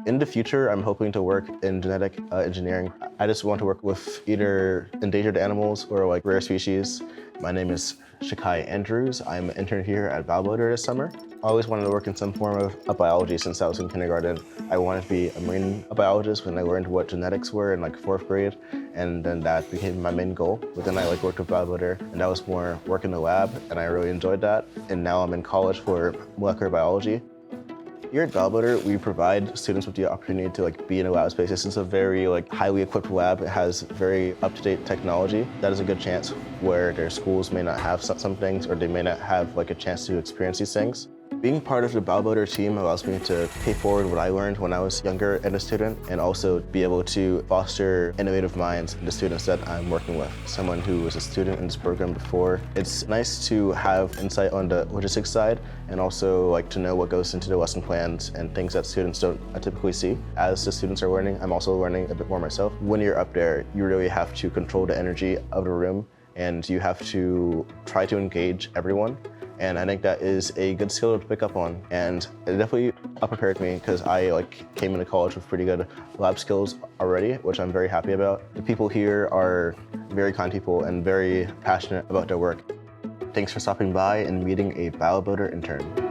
In the future, I'm hoping to work in genetic engineering. I just want to work with either endangered animals or like rare species. My name is Shakai Andrews. I'm an intern here at BioBuilder this summer. I always wanted to work in some form of biology since I was in kindergarten. I wanted to be a marine biologist when I learned what genetics were in like 4th grade, and then that became my main goal. But then I worked with BioBuilder, and that was more work in the lab, and I really enjoyed that. And now I'm in college for molecular biology. Here at BioBuilder, we provide students with the opportunity to be in a lab space. This is a very highly equipped lab. It has very up-to-date technology. That is a good chance where their schools may not have some things, or they may not have a chance to experience these things. Being part of the BioBuilder team allows me to pay forward what I learned when I was younger and a student, and also be able to foster innovative minds in the students that I'm working with. Someone who was a student in this program before, it's nice to have insight on the logistics side, and also to know what goes into the lesson plans and things that students don't typically see. As the students are learning, I'm also learning a bit more myself. When you're up there, you really have to control the energy of the room, and you have to try to engage everyone. And I think that is a good skill to pick up on. And it definitely prepared me because I came into college with pretty good lab skills already, which I'm very happy about. The people here are very kind people and very passionate about their work. Thanks for stopping by and meeting a BioBuilder intern.